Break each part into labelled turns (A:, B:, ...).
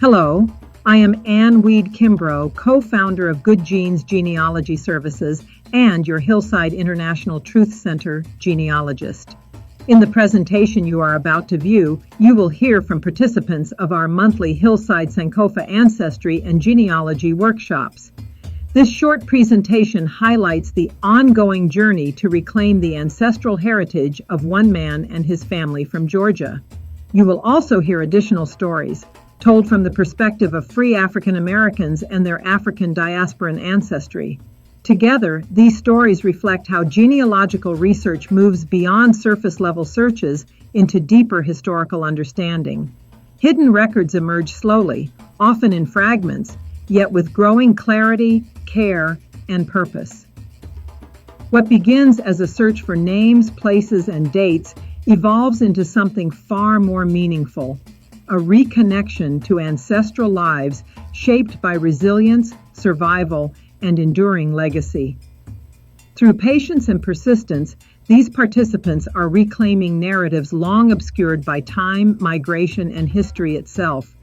A: Hello, I am Ann Weed Kimbrough, co-founder of Good Genes Genealogy Services and your Hillside International Truth Center genealogist. In the presentation you are about to view, you will hear from participants of our monthly Hillside Sankofa Ancestry and Genealogy workshops. This short presentation highlights the ongoing journey to reclaim the ancestral heritage of one man and his family from Georgia. You will also hear additional stories, told from the perspective of free African Americans and their African diasporan ancestry. Together, these stories reflect how genealogical research moves beyond surface-level searches into deeper historical understanding. Hidden records emerge slowly, often in fragments, yet with growing clarity, care, and purpose. What begins as a search for names, places, and dates evolves into something far more meaningful: a reconnection to ancestral lives shaped by resilience, survival, and enduring legacy. Through patience and persistence, these participants are reclaiming narratives long obscured by time, migration, and history itself.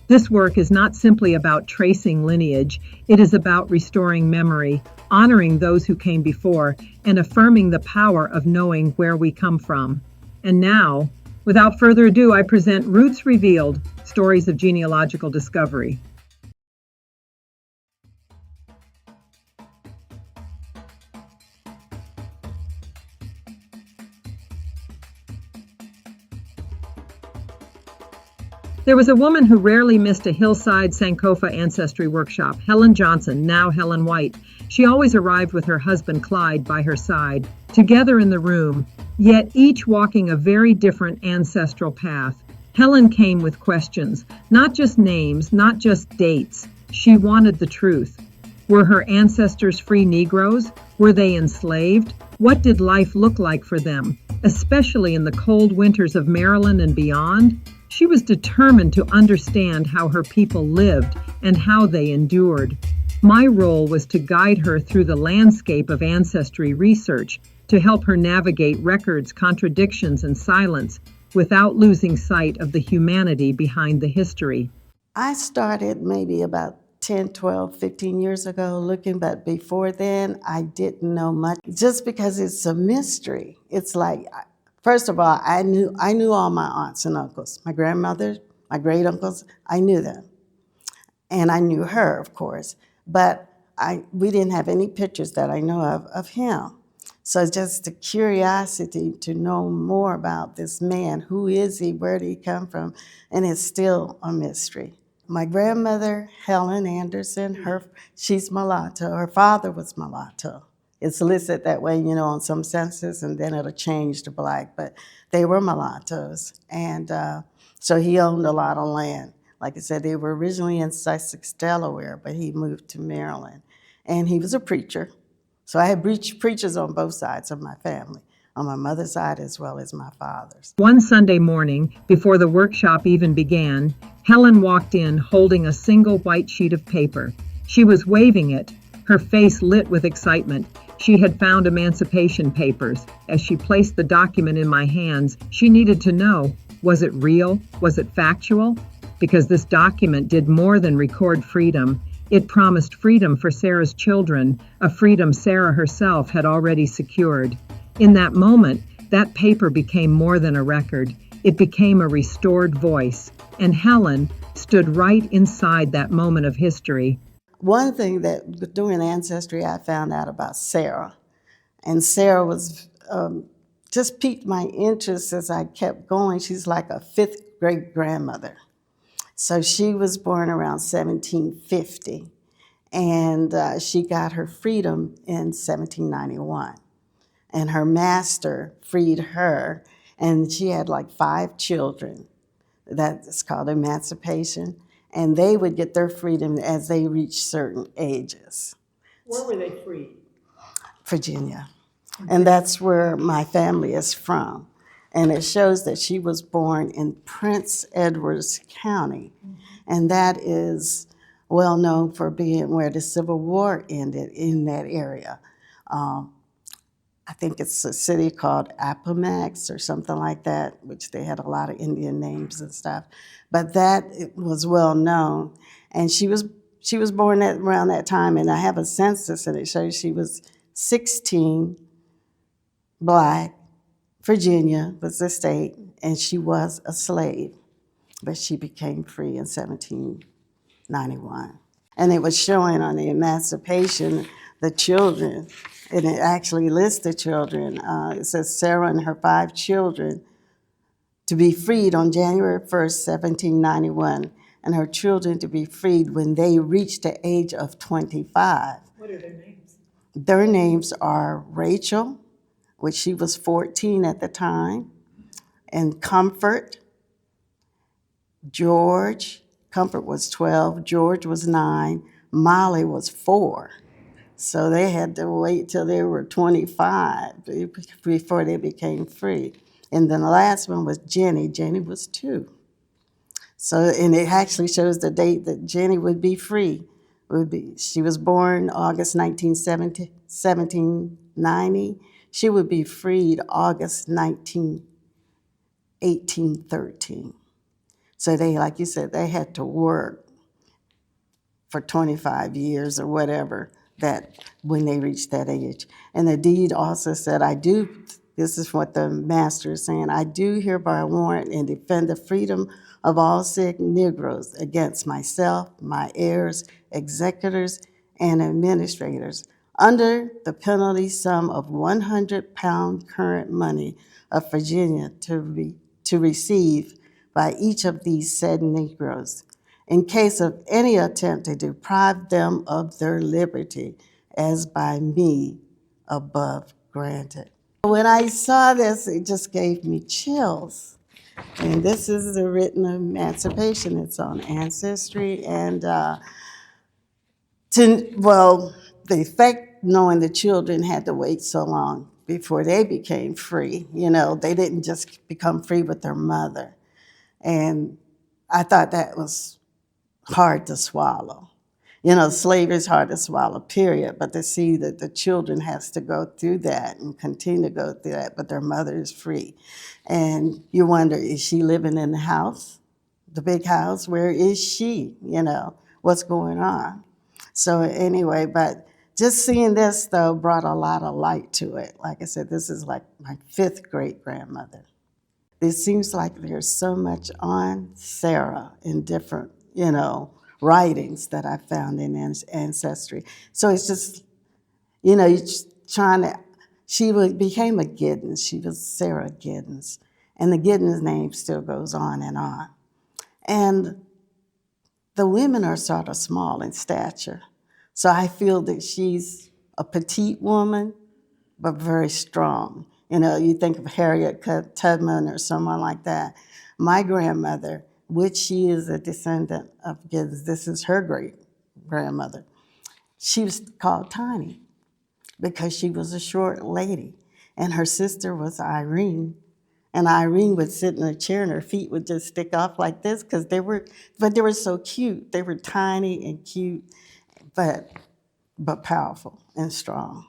A: This work is not simply about tracing lineage, it is about restoring memory, honoring those who came before, and affirming the power of knowing where we come from. And now, without further ado, I present Roots Revealed, Stories of Genealogical Discovery. There was a woman who rarely missed a Hillside Sankofa ancestry workshop, Helen Johnson, now Helen White. She always arrived with her husband Clyde by her side, together in the room, yet each walking a very different ancestral path. Helen came with questions, not just names, not just dates. She wanted the truth. Were her ancestors free Negroes? Were they enslaved? What did life look like for them, especially in the cold winters of Maryland and beyond? She was determined to understand how her people lived and how they endured. My role was to guide her through the landscape of ancestry research, to help her navigate records, contradictions, and silence without losing sight of the humanity behind the history.
B: I started maybe about 10, 12, 15 years ago looking, but before then I didn't know much, just because it's a mystery. It's like, first of all, I knew all my aunts and uncles, my grandmother, my great uncles. I knew them, and I knew her, of course. But we didn't have any pictures that I know of him. So just the curiosity to know more about this man. Who is he? Where did he come from? And it's still a mystery. My grandmother, Helen Anderson, she's mulatto. Her father was mulatto. It's listed that way, on some census, and then it'll change to black, but they were mulattoes. And so he owned a lot of land. Like I said, they were originally in Sussex, Delaware, but he moved to Maryland. And he was a preacher. So I had preachers on both sides of my family, on my mother's side as well as my father's.
A: One Sunday morning, before the workshop even began, Helen walked in holding a single white sheet of paper. She was waving it, her face lit with excitement. She had found emancipation papers. As she placed the document in my hands, she needed to know, was it real? Was it factual? Because this document did more than record freedom. It promised freedom for Sarah's children, a freedom Sarah herself had already secured. In that moment, that paper became more than a record. It became a restored voice, and Helen stood right inside that moment of history.
B: One thing that doing Ancestry, I found out about Sarah. And Sarah was just piqued my interest as I kept going. She's like a fifth great grandmother. So she was born around 1750, and she got her freedom in 1791. And her master freed her, and she had like 5 children. That's called emancipation. And they would get their freedom as they reached certain ages.
A: Where were they freed?
B: Virginia. And that's where my family is from. And it shows that she was born in Prince Edward County. And that is well known for being where the Civil War ended in that area. I think it's a city called Appomattox or something like that, which they had a lot of Indian names and stuff. But that it was well known, and she was born around that time. And I have a census, and it shows she was 16, Black. Virginia was the state, and she was a slave, but she became free in 1791. And it was showing on the emancipation the children, and it actually lists the children. It says Sarah and her 5 children to be freed on January 1st, 1791, and her children to be freed when they reached the age of 25.
A: What are their names?
B: Their names are Rachel, which she was 14 at the time, and Comfort, George. Comfort was 12, George was 9, Molly was 4. So they had to wait till they were 25 before they became free. And then the last one was Jenny. Jenny was 2. So, and it actually shows the date that Jenny would be free. She was born August 1790. She would be freed August 1813. So they, like you said, they had to work for 25 years or whatever that when they reached that age. And the deed also said, this is what the master is saying, I do hereby warrant and defend the freedom of all sick Negroes against myself, my heirs, executors, and administrators, under the penalty sum of 100 pound current money of Virginia to receive by each of these said Negroes, in case of any attempt to deprive them of their liberty, as by me above granted. When I saw this, it just gave me chills. And this is the written emancipation. It's on Ancestry. And the effect knowing the children had to wait so long before they became free. You know, they didn't just become free with their mother. And I thought that was hard to swallow. You know, slavery is hard to swallow, period. But to see that the children has to go through that and continue to go through that, but their mother is free. And you wonder, is she living in the house, the big house? Where is she? You know, what's going on? So anyway, but just seeing this, though, brought a lot of light to it. Like I said, this is like my 5th great-grandmother. It seems like there's so much on Sarah in different, writings that I found in Ancestry. So it's just, you're became a Giddens. She was Sarah Giddens. And the Giddens name still goes on. And the women are sort of small in stature. So I feel that she's a petite woman, but very strong. You think of Harriet Tubman or someone like that. My grandmother, which she is a descendant of Giddens, this is her great-grandmother, she was called Tiny because she was a short lady. And her sister was Irene. And Irene would sit in a chair and her feet would just stick off like this because they were so cute. They were tiny and cute, but powerful and strong.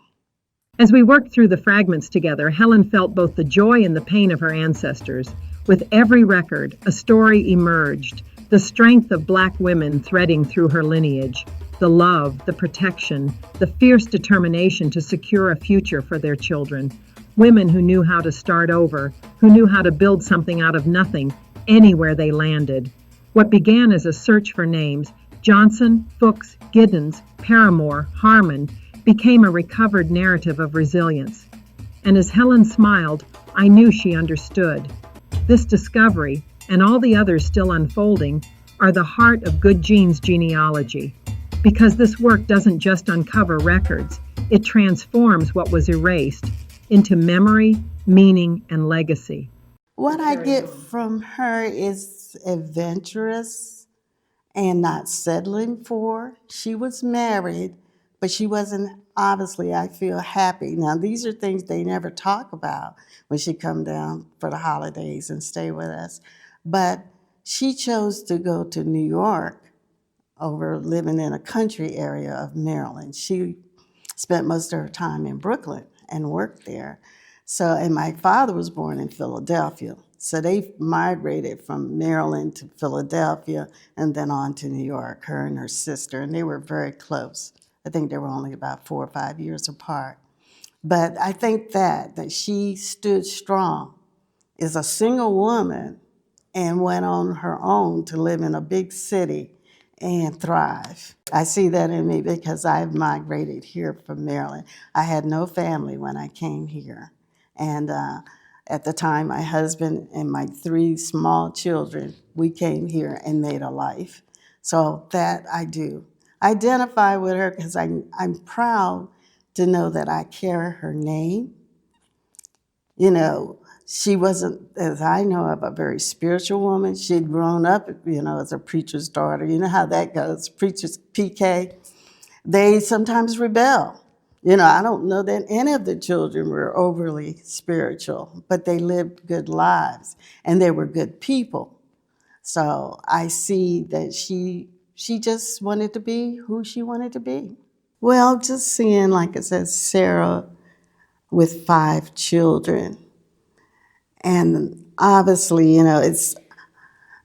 A: As we worked through the fragments together, Helen felt both the joy and the pain of her ancestors. With every record, a story emerged, the strength of Black women threading through her lineage, the love, the protection, the fierce determination to secure a future for their children. Women who knew how to start over, who knew how to build something out of nothing, anywhere they landed. What began as a search for names, Johnson, Fuchs, Giddens, Paramore, Harmon, became a recovered narrative of resilience. And as Helen smiled, I knew she understood. This discovery, and all the others still unfolding, are the heart of Good Genes genealogy. Because this work doesn't just uncover records, it transforms what was erased into memory, meaning, and legacy.
B: What I get from her is adventurous and not settling for. She was married, but she wasn't, obviously, I feel, happy. Now, these are things they never talk about when she come down for the holidays and stay with us. But she chose to go to New York over living in a country area of Maryland. She spent most of her time in Brooklyn and worked there. So, and my father was born in Philadelphia. So they migrated from Maryland to Philadelphia and then on to New York, her and her sister, and they were very close. I think they were only about 4 or 5 years apart. But I think that she stood strong as a single woman and went on her own to live in a big city and thrive. I see that in me because I've migrated here from Maryland. I had no family when I came here. And at the time, my husband and my 3 small children, we came here and made a life. So that I do. Identify with her because I'm proud to know that I carry her name. You know, she wasn't, as I know of, a very spiritual woman. She'd grown up, as a preacher's daughter. You know how that goes, preachers, PK. They sometimes rebel. I don't know that any of the children were overly spiritual, but they lived good lives, and they were good people. So I see that she just wanted to be who she wanted to be. Well, just seeing, like it says, Sarah with 5 children. And obviously, it's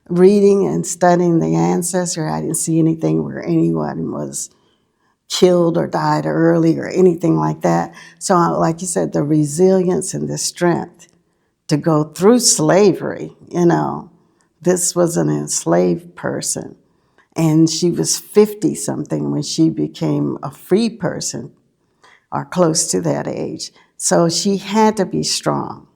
B: reading and studying the ancestry. I didn't see anything where anyone was killed or died early or anything like that. So like you said, the resilience and the strength to go through slavery, this was an enslaved person. And she was 50-something when she became a free person, or close to that age. So she had to be strong.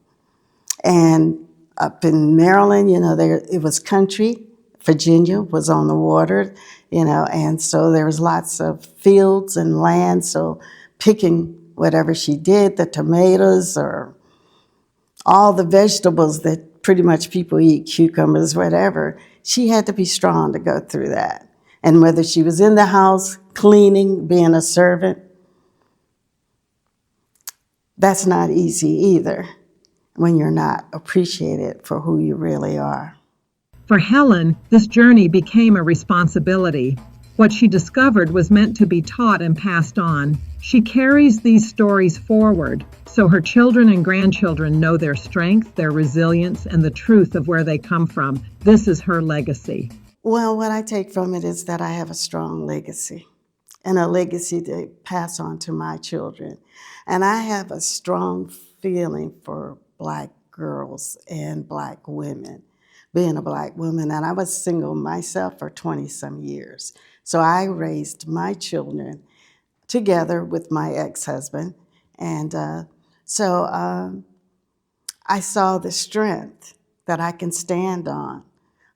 B: And up in Maryland, it was country. Virginia was on the water, and so there was lots of fields and land. So picking whatever she did, the tomatoes or all the vegetables that pretty much people eat, cucumbers, whatever, she had to be strong to go through that. And whether she was in the house, cleaning, being a servant, that's not easy either when you're not appreciated for who you really are.
A: For Helen, this journey became a responsibility. What she discovered was meant to be taught and passed on. She carries these stories forward so her children and grandchildren know their strength, their resilience, and the truth of where they come from. This is her legacy.
B: Well, what I take from it is that I have a strong legacy, and a legacy to pass on to my children. And I have a strong feeling for Black girls and Black women, being a Black woman. And I was single myself for 20-some years. So I raised my children together with my ex-husband. And so I saw the strength that I can stand on.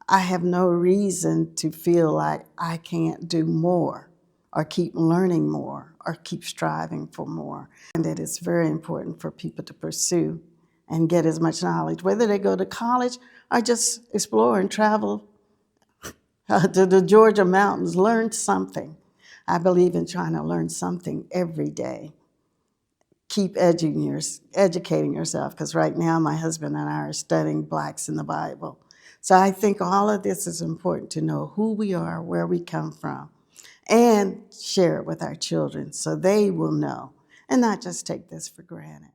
B: I have no reason to feel like I can't do more or keep learning more or keep striving for more. And that it's very important for people to pursue and get as much knowledge, whether they go to college or just explore and travel to the Georgia mountains, learn something. I believe in trying to learn something every day. Keep educating yourself, because right now my husband and I are studying Blacks in the Bible. So I think all of this is important to know who we are, where we come from, and share it with our children so they will know and not just take this for granted.